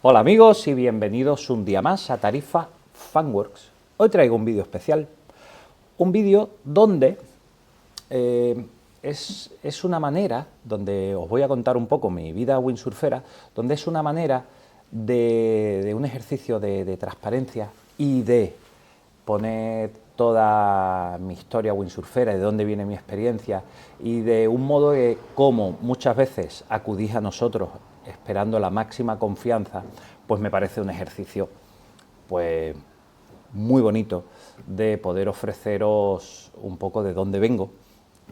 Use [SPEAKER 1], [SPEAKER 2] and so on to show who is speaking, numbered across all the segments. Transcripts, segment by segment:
[SPEAKER 1] Hola amigos y bienvenidos un día más a Tarifa Funworks. Hoy traigo un vídeo especial, un vídeo donde es una manera, donde os voy a contar un poco mi vida windsurfera, donde es una manera de un ejercicio de transparencia y de poner toda mi historia windsurfera, de dónde viene mi experiencia y de un modo que, como muchas veces acudís a nosotros esperando la máxima confianza, pues me parece un ejercicio pues muy bonito de poder ofreceros un poco de dónde vengo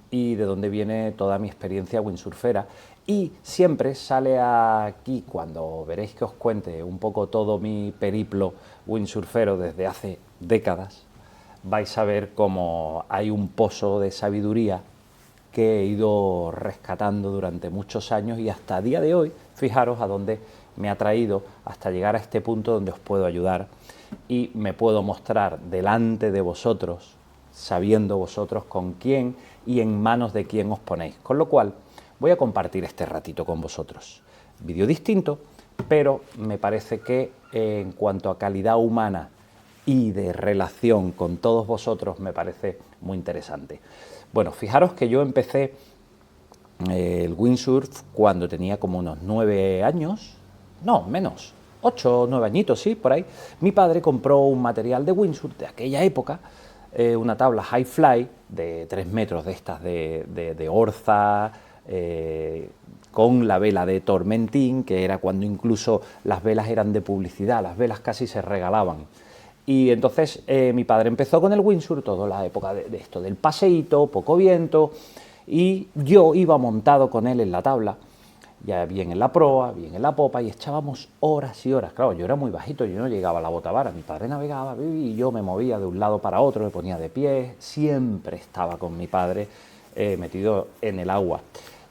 [SPEAKER 1] y de dónde viene toda mi experiencia windsurfera. Y siempre sale aquí, cuando veréis que os cuente un poco todo mi periplo windsurfero desde hace décadas, vais a ver cómo hay un pozo de sabiduría que he ido rescatando durante muchos años y hasta el día de hoy, fijaros a dónde me ha traído hasta llegar a este punto donde os puedo ayudar y me puedo mostrar delante de vosotros, sabiendo vosotros con quién y en manos de quién os ponéis. Con lo cual, voy a compartir este ratito con vosotros. Vídeo distinto, pero me parece que en cuanto a calidad humana y de relación con todos vosotros me parece muy interesante. Bueno, fijaros que yo empecé el windsurf cuando tenía como unos 9 años, no, menos, 8 o 9 añitos, sí, por ahí. Mi padre compró un material de windsurf de aquella época, una tabla High Fly de 3 metros de estas de orza, con la vela de Tormentín, que era cuando incluso las velas eran de publicidad, las velas casi se regalaban. Y entonces mi padre empezó con el windsurf, toda la época de esto, del paseíto, poco viento, y yo iba montado con él en la tabla, ya bien en la proa, bien en la popa, y echábamos horas y horas. Claro, yo era muy bajito, yo no llegaba a la botavara, mi padre navegaba y yo me movía de un lado para otro, me ponía de pie, siempre estaba con mi padre metido en el agua.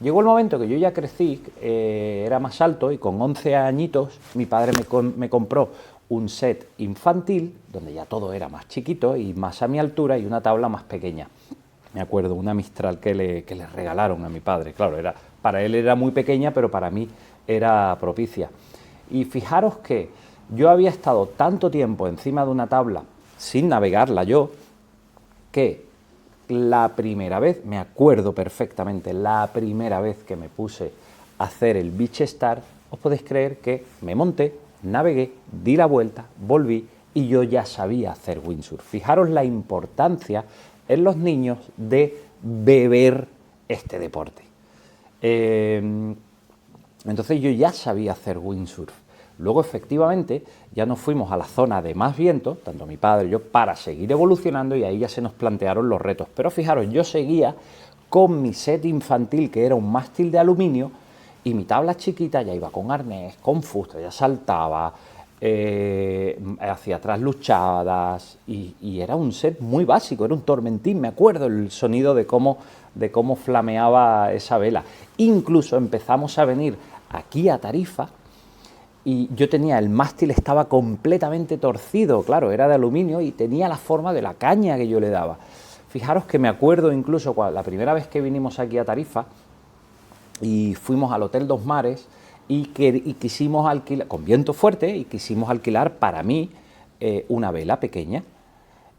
[SPEAKER 1] Llegó el momento que yo ya crecí, era más alto y con 11 añitos mi padre me compró un set infantil, donde ya todo era más chiquito y más a mi altura y una tabla más pequeña. Me acuerdo, una Mistral que le regalaron a mi padre. Claro, para él era muy pequeña, pero para mí era propicia. Y fijaros que yo había estado tanto tiempo encima de una tabla sin navegarla yo, que la primera vez, me acuerdo perfectamente, la primera vez que me puse a hacer el beach start, os podéis creer que me monté, navegué, di la vuelta, volví y yo ya sabía hacer windsurf. Fijaros la importancia en los niños de beber este deporte. Entonces yo ya sabía hacer windsurf. Luego, efectivamente, ya nos fuimos a la zona de más viento, tanto mi padre y yo, para seguir evolucionando y ahí ya se nos plantearon los retos. Pero fijaros, yo seguía con mi set infantil, que era un mástil de aluminio, y mi tabla chiquita ya iba con arnés, con fusta, ya saltaba, hacia atrás luchadas, y era un set muy básico, era un Tormentín, me acuerdo el sonido de cómo flameaba esa vela. Incluso empezamos a venir aquí a Tarifa, y yo tenía, el mástil estaba completamente torcido, claro, era de aluminio y tenía la forma de la caña que yo le daba. Fijaros que me acuerdo incluso la primera vez que vinimos aquí a Tarifa y fuimos al Hotel Dos Mares y quisimos alquilar, con viento fuerte, y quisimos alquilar para mí una vela pequeña.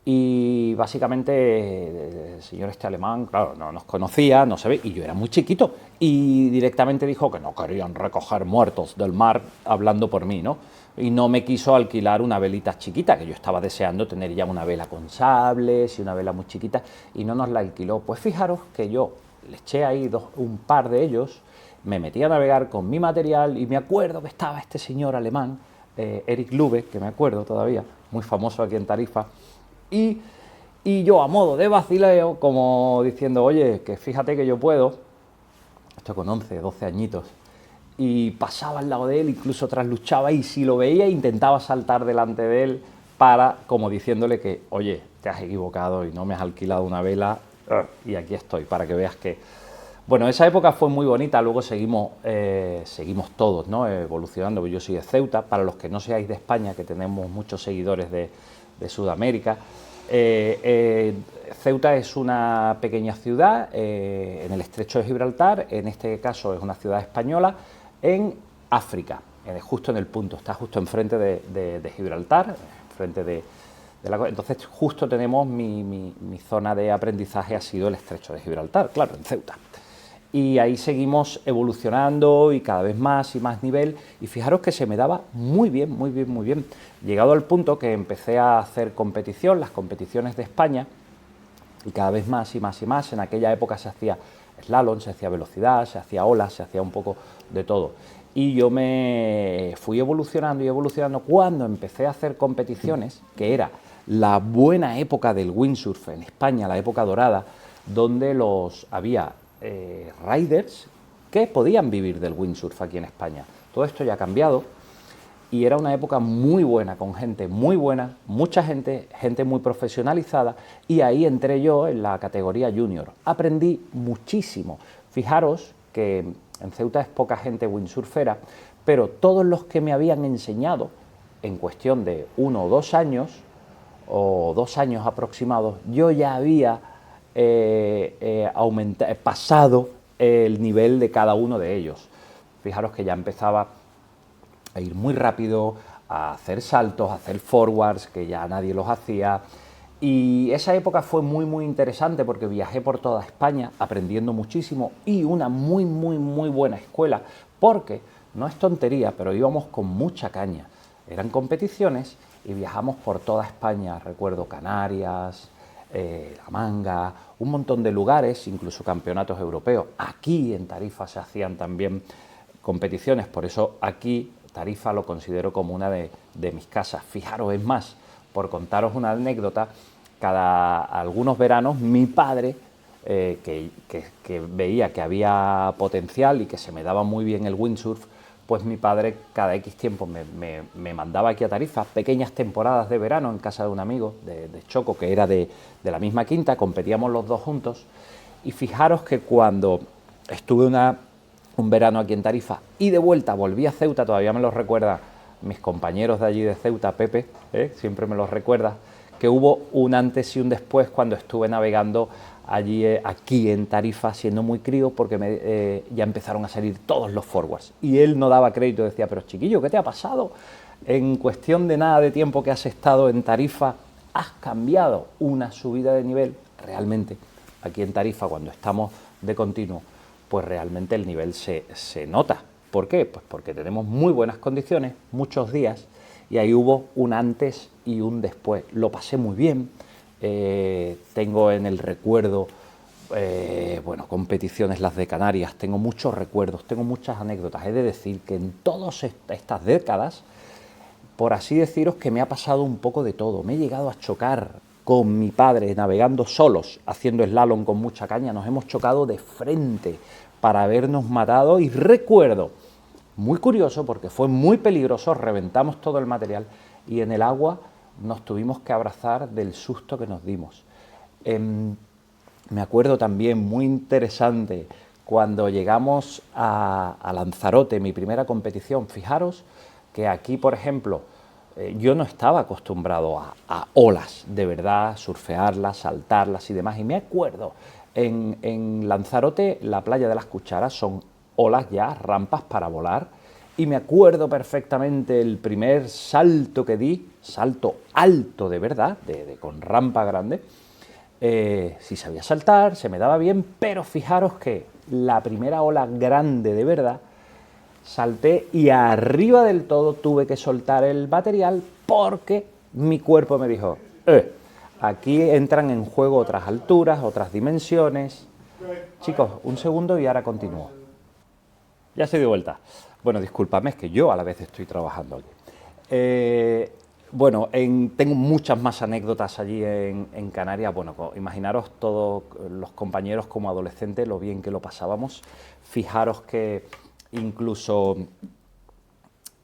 [SPEAKER 1] Y básicamente el señor este alemán, claro, no nos conocía, no sabía, y yo era muy chiquito, y directamente dijo que no querían recoger muertos del mar, hablando por mí, ¿no? Y no me quiso alquilar una velita chiquita, que yo estaba deseando tener ya una vela con sables y una vela muy chiquita, y no nos la alquiló. Pues fijaros que yo le eché ahí un par de ellos, me metí a navegar con mi material, y me acuerdo que estaba este señor alemán, Eric Lube, que me acuerdo todavía, muy famoso aquí en Tarifa, y yo a modo de vacileo, como diciendo, oye, que fíjate que yo puedo, esto con 11, 12 añitos, y pasaba al lado de él, incluso trasluchaba, y si lo veía intentaba saltar delante de él para, como diciéndole que, oye, te has equivocado y no me has alquilado una vela, y aquí estoy, para que veas que... Bueno, esa época fue muy bonita, luego seguimos todos, ¿no?, evolucionando. Yo soy de Ceuta, para los que no seáis de España, que tenemos muchos seguidores de Sudamérica. Ceuta es una pequeña ciudad en el estrecho de Gibraltar, en este caso es una ciudad española, en África. justo en el punto, está justo enfrente de Gibraltar, enfrente entonces justo tenemos mi zona de aprendizaje ha sido el estrecho de Gibraltar, claro, en Ceuta. Y ahí seguimos evolucionando y cada vez más y más nivel, y fijaros que se me daba muy bien, muy bien, muy bien. Llegado al punto que empecé a hacer competición, las competiciones de España, y cada vez más y más y más. En aquella época se hacía slalom, se hacía velocidad, se hacía olas, se hacía un poco de todo. Y yo me fui evolucionando y evolucionando cuando empecé a hacer competiciones, que era la buena época del windsurf en España, la época dorada, donde había riders que podían vivir del windsurf aquí en España. Todo esto ya ha cambiado y era una época muy buena, con gente muy buena, mucha gente, gente muy profesionalizada, y ahí entré yo en la categoría junior. Aprendí muchísimo. Fijaros que en Ceuta es poca gente windsurfera, pero todos los que me habían enseñado en cuestión de 1 o 2 años, o 2 años aproximados, yo ya había pasado el nivel de cada uno de ellos. Fijaros que ya empezaba a ir muy rápido, a hacer saltos, a hacer forwards, que ya nadie los hacía. Y esa época fue muy, muy interesante porque viajé por toda España aprendiendo muchísimo, y una muy, muy, muy buena escuela, porque no es tontería, pero íbamos con mucha caña. Eran competiciones y viajamos por toda España, recuerdo Canarias, La Manga, un montón de lugares, incluso campeonatos europeos. Aquí en Tarifa se hacían también competiciones, por eso aquí Tarifa lo considero como una de mis casas. Fijaros, es más, por contaros una anécdota, algunos veranos mi padre, que veía que había potencial y que se me daba muy bien el windsurf, pues mi padre cada X tiempo me mandaba aquí a Tarifa, pequeñas temporadas de verano en casa de un amigo, de Choco, que era de la misma quinta, competíamos los dos juntos, y fijaros que cuando estuve un verano aquí en Tarifa y de vuelta volví a Ceuta, todavía me lo recuerda mis compañeros de allí de Ceuta, Pepe, siempre me lo recuerda, que hubo un antes y un después cuando estuve navegando allí, aquí en Tarifa, siendo muy crío, porque ya empezaron a salir todos los forwards. Y él no daba crédito, decía, pero chiquillo, ¿qué te ha pasado? En cuestión de nada de tiempo que has estado en Tarifa, has cambiado una subida de nivel. Realmente, aquí en Tarifa, cuando estamos de continuo, pues realmente el nivel se nota. ¿Por qué? Pues porque tenemos muy buenas condiciones, muchos días, y ahí hubo un antes y un después. Lo pasé muy bien, tengo en el recuerdo, bueno, competiciones las de Canarias, tengo muchos recuerdos, tengo muchas anécdotas. He de decir que en todas estas décadas, por así deciros, que me ha pasado un poco de todo. Me he llegado a chocar con mi padre navegando solos, haciendo slalom con mucha caña. Nos hemos chocado de frente para habernos matado, y recuerdo, muy curioso porque fue muy peligroso, reventamos todo el material y en el agua nos tuvimos que abrazar del susto que nos dimos. Me acuerdo también, muy interesante, cuando llegamos a Lanzarote, mi primera competición. Fijaros que aquí, por ejemplo, yo no estaba acostumbrado a olas, de verdad, surfearlas, saltarlas y demás. Y me acuerdo, en Lanzarote, la playa de las Cucharas, son olas ya, rampas para volar. Y me acuerdo perfectamente el primer salto que di, salto alto de verdad, con rampa grande. Sí sabía saltar, se me daba bien, pero fijaros que la primera ola grande de verdad, salté y arriba del todo tuve que soltar el material porque mi cuerpo me dijo, aquí entran en juego otras alturas, otras dimensiones. Chicos, un segundo y ahora continúo. Ya estoy de vuelta. Bueno, discúlpame, es que yo a la vez estoy trabajando aquí. Bueno, tengo muchas más anécdotas allí en Canarias. Bueno, imaginaros todos los compañeros como adolescentes, lo bien que lo pasábamos. Fijaros que incluso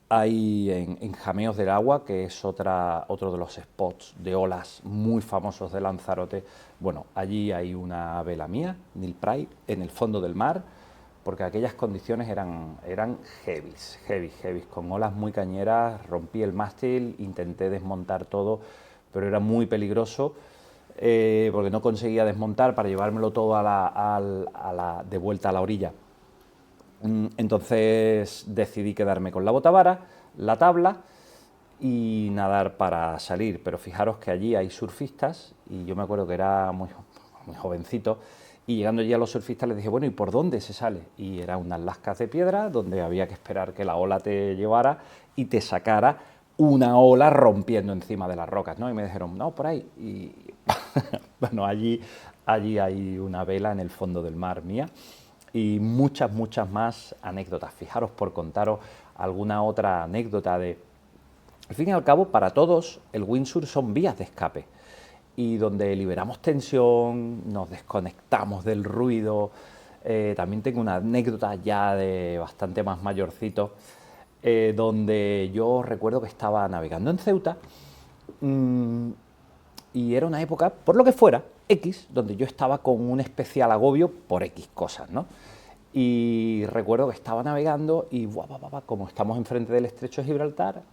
[SPEAKER 1] hay en Jameos del Agua, que es otro de los spots de olas muy famosos de Lanzarote. Bueno, allí hay una vela mía, Neil Pride, en el fondo del mar, porque aquellas condiciones eran heavy, con olas muy cañeras. Rompí el mástil, intenté desmontar todo, pero era muy peligroso, porque no conseguía desmontar para llevármelo todo de vuelta a la orilla. Entonces decidí quedarme con la botavara, la tabla y nadar para salir. Pero fijaros que allí hay surfistas y yo me acuerdo que era muy jovencito y llegando allí a los surfistas les dije, bueno, ¿y por dónde se sale? Y eran unas lascas de piedra donde había que esperar que la ola te llevara y te sacara una ola rompiendo encima de las rocas, ¿no? Y me dijeron, no, por ahí. Y bueno, allí hay una vela en el fondo del mar mía y muchas más anécdotas. Fijaros por contaros alguna otra anécdota de... Al fin y al cabo, para todos, el windsurf son vías de escape y donde liberamos tensión, nos desconectamos del ruido. También tengo una anécdota ya de bastante más mayorcito, donde yo recuerdo que estaba navegando en Ceuta mmm, y era una época, por lo que fuera, X, donde yo estaba con un especial agobio por X cosas, ¿no? Y recuerdo que estaba navegando y, como estamos enfrente del estrecho de Gibraltar,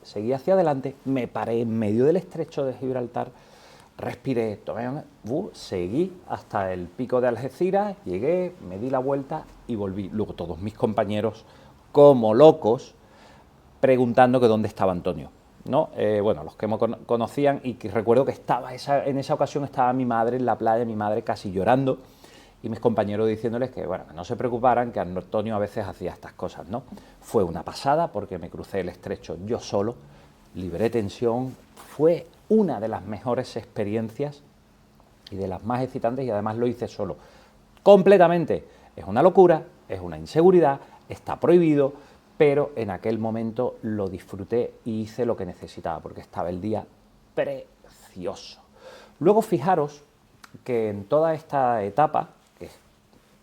[SPEAKER 1] seguí hacia adelante, me paré en medio del estrecho de Gibraltar, respiré, seguí hasta el pico de Algeciras, llegué, me di la vuelta y volví. Luego todos mis compañeros, como locos, preguntando que dónde estaba Antonio, ¿no? Bueno, los que me conocían y que recuerdo que en esa ocasión estaba mi madre en la playa, mi madre casi llorando y mis compañeros diciéndoles que, bueno, que no se preocuparan, que Antonio a veces hacía estas cosas, ¿no? Fue una pasada porque me crucé el estrecho yo solo, liberé tensión, fue una de las mejores experiencias y de las más excitantes y además lo hice solo, completamente. Es una locura, es una inseguridad, está prohibido, pero en aquel momento lo disfruté y hice lo que necesitaba porque estaba el día precioso. Luego fijaros que en toda esta etapa,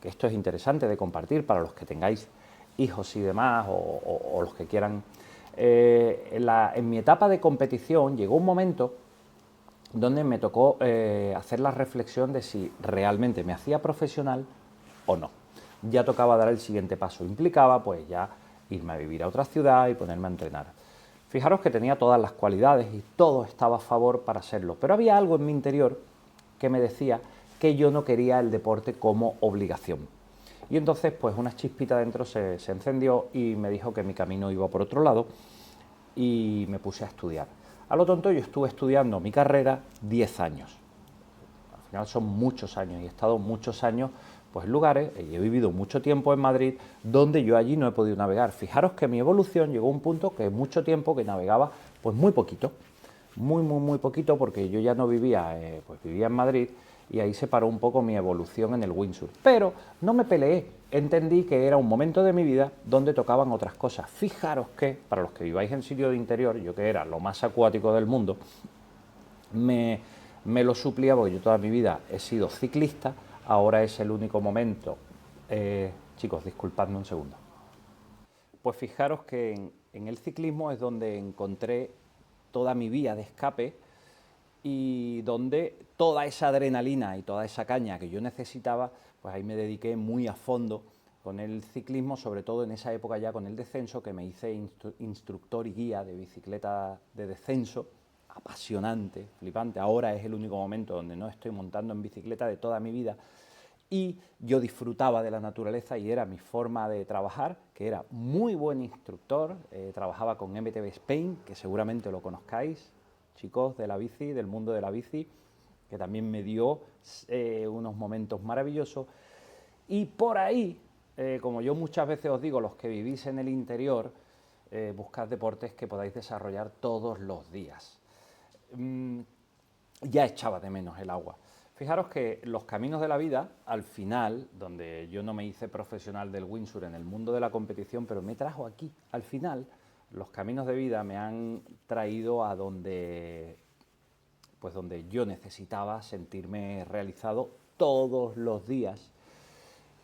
[SPEAKER 1] que esto es interesante de compartir para los que tengáis hijos y demás o los que quieran, en mi etapa de competición llegó un momento donde me tocó hacer la reflexión de si realmente me hacía profesional o no. Ya tocaba dar el siguiente paso, implicaba pues ya irme a vivir a otra ciudad y ponerme a entrenar. Fijaros que tenía todas las cualidades y todo estaba a favor para hacerlo, pero había algo en mi interior que me decía que yo no quería el deporte como obligación. Y entonces pues una chispita dentro se encendió y me dijo que mi camino iba por otro lado y me puse a estudiar. A lo tonto yo estuve estudiando mi carrera 10 años. Al final son muchos años y he estado muchos años pues en lugares, y he vivido mucho tiempo en Madrid, donde yo allí no he podido navegar. Fijaros que mi evolución llegó a un punto que mucho tiempo que navegaba pues muy poquito, muy poquito, porque yo ya no vivía, pues vivía en Madrid y ahí se paró un poco mi evolución en el windsurf. Pero no me peleé, entendí que era un momento de mi vida donde tocaban otras cosas. Fijaros que, para los que viváis en sitio de interior, yo que era lo más acuático del mundo, me lo suplía porque yo toda mi vida he sido ciclista, ahora es el único momento. Chicos, disculpadme un segundo. Pues fijaros que en el ciclismo es donde encontré toda mi vía de escape y donde toda esa adrenalina y toda esa caña que yo necesitaba, pues ahí me dediqué muy a fondo con el ciclismo, sobre todo en esa época ya con el descenso, que me hice instructor y guía de bicicleta de descenso, apasionante, flipante. Ahora es el único momento donde no estoy montando en bicicleta de toda mi vida y yo disfrutaba de la naturaleza y era mi forma de trabajar, que era muy buen instructor, trabajaba con MTB Spain, que seguramente lo conozcáis, chicos de la bici, del mundo de la bici, que también me dio unos momentos maravillosos. Y por ahí, como yo muchas veces os digo, los que vivís en el interior, buscad deportes que podáis desarrollar todos los días. Ya echaba de menos el agua. Fijaros que los caminos de la vida, al final, donde yo no me hice profesional del windsurf en el mundo de la competición, pero me trajo aquí, al final, los caminos de vida me han traído a donde, pues donde yo necesitaba sentirme realizado todos los días.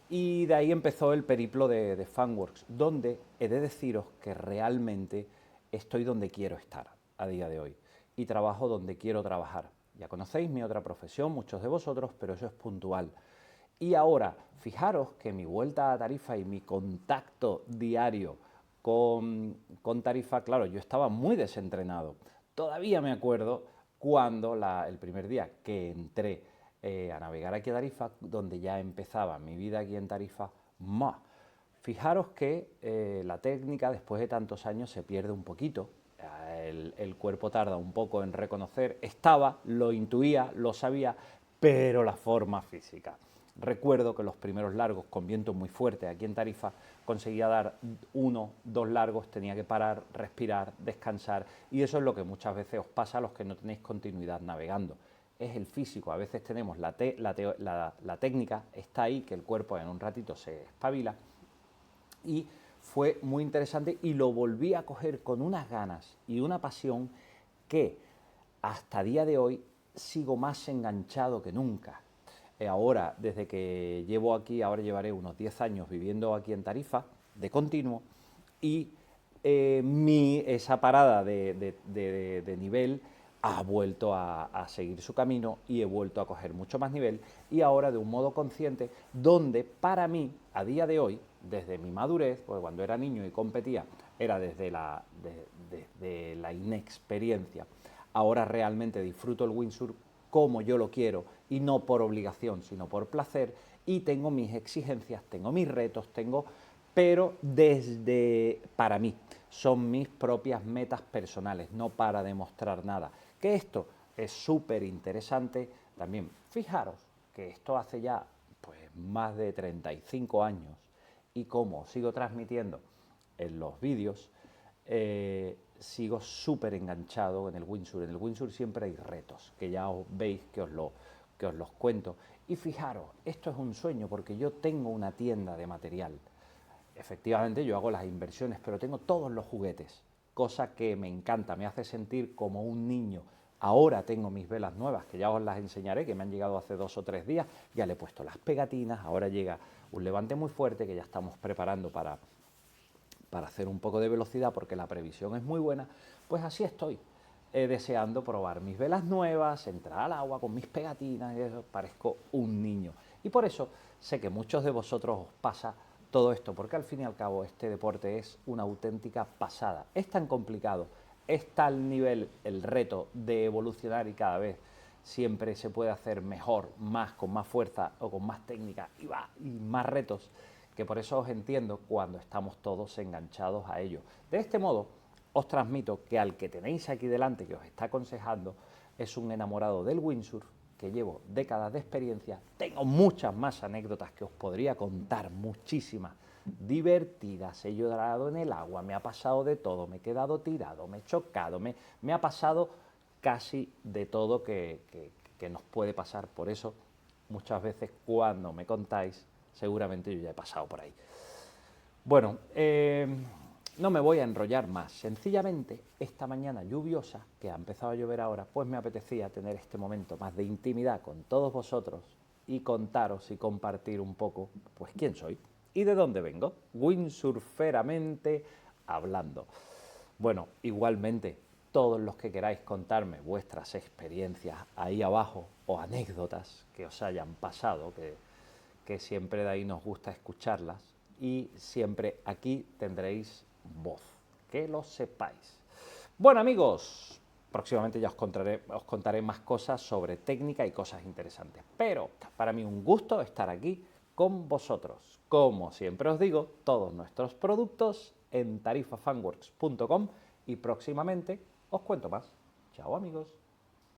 [SPEAKER 1] Y de ahí empezó el periplo de Funworks, donde he de deciros que realmente estoy donde quiero estar a día de hoy y trabajo donde quiero trabajar. Ya conocéis mi otra profesión, muchos de vosotros, pero eso es puntual. Y ahora, fijaros que mi vuelta a Tarifa y mi contacto diario con Tarifa, claro, yo estaba muy desentrenado. Todavía me acuerdo cuando el primer día que entré a navegar aquí a Tarifa, donde ya empezaba mi vida aquí en Tarifa más. Fijaros que la técnica, después de tantos años, se pierde un poquito. El cuerpo tarda un poco en reconocer, estaba, lo intuía, lo sabía, pero la forma física. Recuerdo que los primeros largos con viento muy fuerte aquí en Tarifa conseguía dar 1, 2 largos, tenía que parar, respirar, descansar, y eso es lo que muchas veces os pasa a los que no tenéis continuidad navegando. Es el físico, a veces tenemos la técnica, está ahí, que el cuerpo en un ratito se espabila, y fue muy interesante y lo volví a coger con unas ganas y una pasión que hasta día de hoy sigo más enganchado que nunca. Ahora, desde que llevo aquí, ahora llevaré unos 10 años viviendo aquí en Tarifa, de continuo, y esa parada de nivel ha vuelto a seguir su camino y he vuelto a coger mucho más nivel, y ahora de un modo consciente, donde para mí, a día de hoy, desde mi madurez, porque cuando era niño y competía, era desde la inexperiencia, ahora realmente disfruto el windsurf como yo lo quiero y no por obligación, sino por placer, y tengo mis exigencias, tengo mis retos, pero para mí, son mis propias metas personales, no para demostrar nada. Que esto es súper interesante también. Fijaros que esto hace ya pues más de 35 años, y como sigo transmitiendo en los vídeos, sigo súper enganchado en el windsurf. En el windsurf siempre hay retos, que ya os veis que os los cuento. Y fijaros, esto es un sueño, porque yo tengo una tienda de material. Efectivamente, yo hago las inversiones, pero tengo todos los juguetes, cosa que me encanta, me hace sentir como un niño. Ahora tengo mis velas nuevas, que ya os las enseñaré, que me han llegado hace 2 o 3 días, ya le he puesto las pegatinas, ahora llega un levante muy fuerte que ya estamos preparando para hacer un poco de velocidad, porque la previsión es muy buena. Pues así estoy, deseando probar mis velas nuevas, entrar al agua con mis pegatinas, y eso, parezco un niño. Y por eso sé que muchos de vosotros os pasa todo esto, porque al fin y al cabo este deporte es una auténtica pasada. Es tan complicado, es tal nivel el reto de evolucionar, y cada vez siempre se puede hacer mejor, más, con más fuerza o con más técnica y más retos, que por eso os entiendo cuando estamos todos enganchados a ello. De este modo, os transmito que al que tenéis aquí delante, que os está aconsejando, es un enamorado del windsurf, que llevo décadas de experiencia, tengo muchas más anécdotas que os podría contar, muchísimas, divertidas, he llorado en el agua, me ha pasado de todo, me he quedado tirado, me he chocado, me ha pasado casi de todo que nos puede pasar. Por eso, muchas veces cuando me contáis, seguramente yo ya he pasado por ahí. Bueno, no me voy a enrollar más. Sencillamente, esta mañana lluviosa, que ha empezado a llover ahora, pues me apetecía tener este momento más de intimidad con todos vosotros y contaros y compartir un poco, pues, quién soy y de dónde vengo, windsurferamente hablando. Bueno, igualmente, todos los que queráis contarme vuestras experiencias ahí abajo, o anécdotas que os hayan pasado, que siempre de ahí nos gusta escucharlas, y siempre aquí tendréis voz, que lo sepáis. Bueno, amigos, próximamente ya os contaré más cosas sobre técnica y cosas interesantes, pero para mí un gusto estar aquí con vosotros. Como siempre os digo, todos nuestros productos en tarifafunworks.com, y próximamente os cuento más. Chao, amigos.